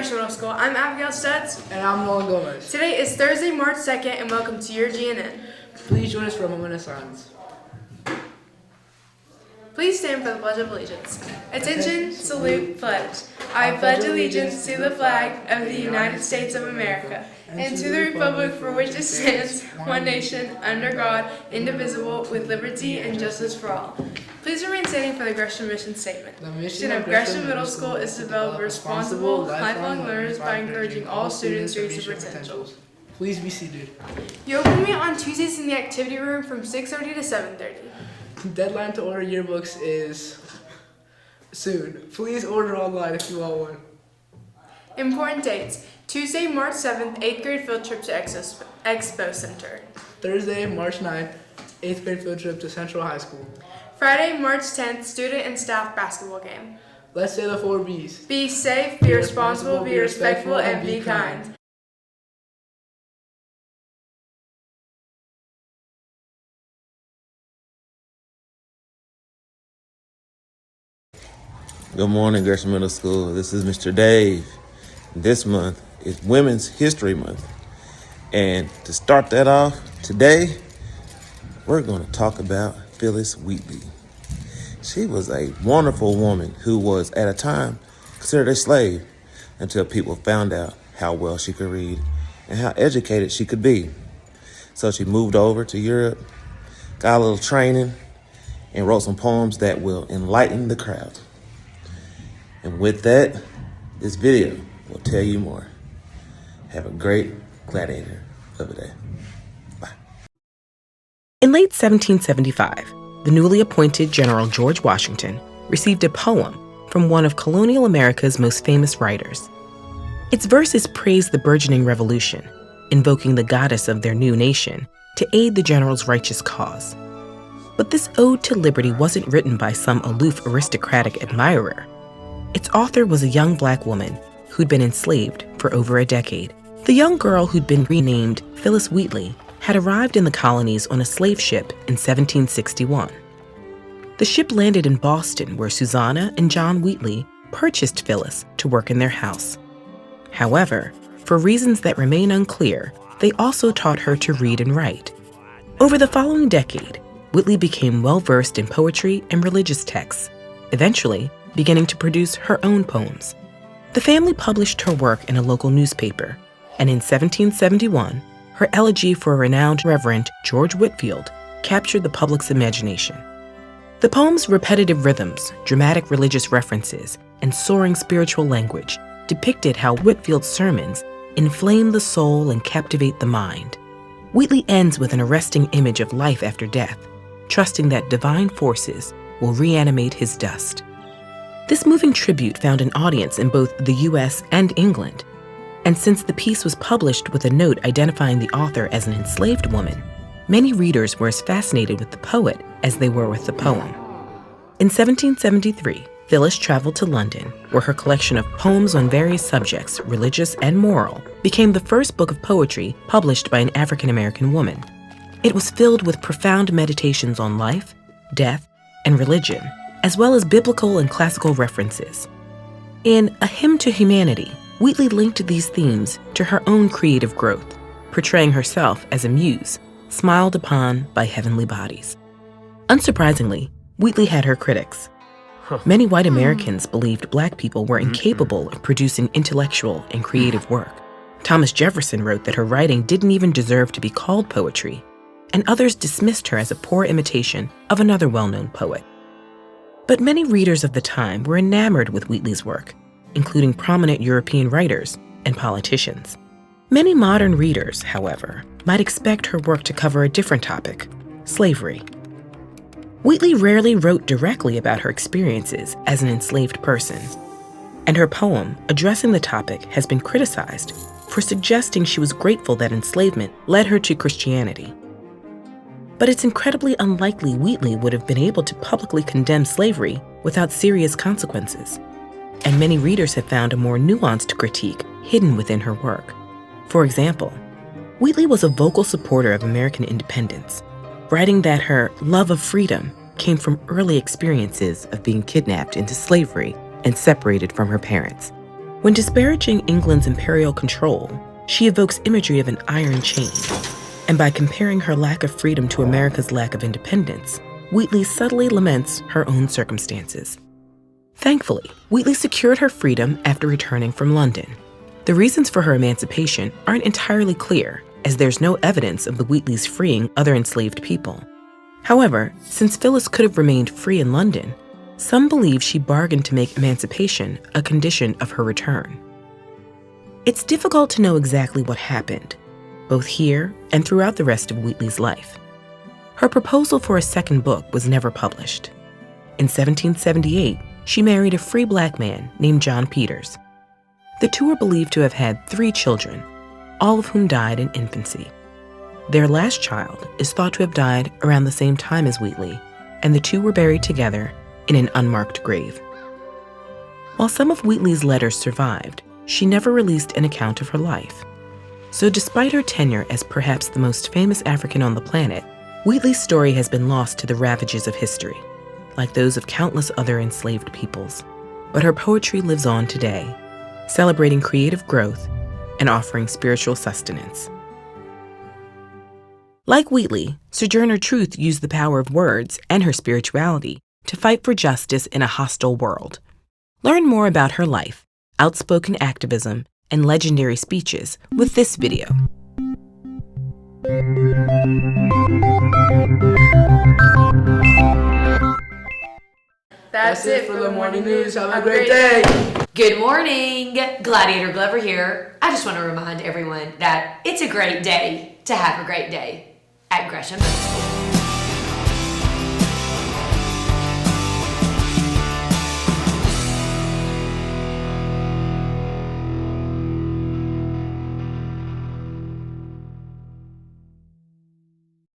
Gresham Middle School. I'm Abigail Stutz. And I'm Nolan Gomez. Today is Thursday, March 2nd, and welcome to your GNN. Please join us for a moment of silence. Please stand for the Pledge of Allegiance. Attention, salute, pledge. I pledge allegiance to the flag of the United States of America and to the republic for which it stands, one nation, under God, indivisible, with liberty and justice for all. Please remain standing for the Gresham Mission Statement. The mission of Gresham Middle School is to develop responsible, lifelong learners by encouraging all students to reach their potential. Please be seated. You open meet on Tuesdays in the activity room from 6:30 to 7:30. Deadline to order yearbooks is soon. Please order online if you want one. Important dates: Tuesday, March 7th, 8th grade field trip to Expo Center. Thursday, March 9th, 8th grade field trip to Central High School. Friday, March 10th, student and staff basketball game. Let's say the 4 B's. Be safe, be responsible, be respectful, and be kind. Good morning, Gresham Middle School. This is Mr. Dave. This month is Women's History Month. And to start that off, today, we're going to talk about Phyllis Wheatley. She was a wonderful woman who was, at a time, considered a slave until people found out how well she could read and how educated she could be. So she moved over to Europe, got a little training, and wrote some poems that will enlighten the crowd. And with that, this video will tell you more. Have a great gladiator of a day. Bye. In late 1775, the newly appointed General George Washington received a poem from one of colonial America's most famous writers. Its verses praised the burgeoning revolution, invoking the goddess of their new nation to aid the general's righteous cause. But this ode to liberty wasn't written by some aloof aristocratic admirer. Its author was a young black woman who'd been enslaved for over a decade. The young girl who'd been renamed Phyllis Wheatley had arrived in the colonies on a slave ship in 1761. The ship landed in Boston, where Susanna and John Wheatley purchased Phyllis to work in their house. However, for reasons that remain unclear, they also taught her to read and write. Over the following decade, Wheatley became well-versed in poetry and religious texts, eventually beginning to produce her own poems. The family published her work in a local newspaper, and in 1771, her elegy for renowned Reverend George Whitefield captured the public's imagination. The poem's repetitive rhythms, dramatic religious references, and soaring spiritual language depicted how Whitefield's sermons inflame the soul and captivate the mind. Wheatley ends with an arresting image of life after death, trusting that divine forces will reanimate his dust. This moving tribute found an audience in both the U.S. and England, and since the piece was published with a note identifying the author as an enslaved woman, many readers were as fascinated with the poet as they were with the poem. In 1773, Phyllis traveled to London, where her collection of poems on various subjects, religious and moral, became the first book of poetry published by an African-American woman. It was filled with profound meditations on life, death, and religion, as well as biblical and classical references. In A Hymn to Humanity, Wheatley linked these themes to her own creative growth, portraying herself as a muse, smiled upon by heavenly bodies. Unsurprisingly, Wheatley had her critics. Many white Americans believed black people were incapable of producing intellectual and creative work. Thomas Jefferson wrote that her writing didn't even deserve to be called poetry, and others dismissed her as a poor imitation of another well-known poet. But many readers of the time were enamored with Wheatley's work, including prominent European writers and politicians. Many modern readers, however, might expect her work to cover a different topic: slavery. Wheatley rarely wrote directly about her experiences as an enslaved person, and her poem addressing the topic has been criticized for suggesting she was grateful that enslavement led her to Christianity. But it's incredibly unlikely Wheatley would have been able to publicly condemn slavery without serious consequences, and many readers have found a more nuanced critique hidden within her work. For example, Wheatley was a vocal supporter of American independence, writing that her love of freedom came from early experiences of being kidnapped into slavery and separated from her parents. When disparaging England's imperial control, she evokes imagery of an iron chain. And by comparing her lack of freedom to America's lack of independence, Wheatley subtly laments her own circumstances. Thankfully, Wheatley secured her freedom after returning from London. The reasons for her emancipation aren't entirely clear, as there's no evidence of the Wheatleys freeing other enslaved people. However, since Phyllis could have remained free in London, some believe she bargained to make emancipation a condition of her return. It's difficult to know exactly what happened, both here and throughout the rest of Wheatley's life. Her proposal for a second book was never published. In 1778, she married a free black man named John Peters. The two are believed to have had 3 children, all of whom died in infancy. Their last child is thought to have died around the same time as Wheatley, and the two were buried together in an unmarked grave. While some of Wheatley's letters survived, she never released an account of her life. So despite her tenure as perhaps the most famous African on the planet, Wheatley's story has been lost to the ravages of history, like those of countless other enslaved peoples. But her poetry lives on today, celebrating creative growth and offering spiritual sustenance. Like Wheatley, Sojourner Truth used the power of words and her spirituality to fight for justice in a hostile world. Learn more about her life, outspoken activism, and legendary speeches with this video. That's it for the morning news. Have a great day. Good morning, Gladiator Glover here. I just want to remind everyone that it's a great day to have a great day at Gresham Middle School.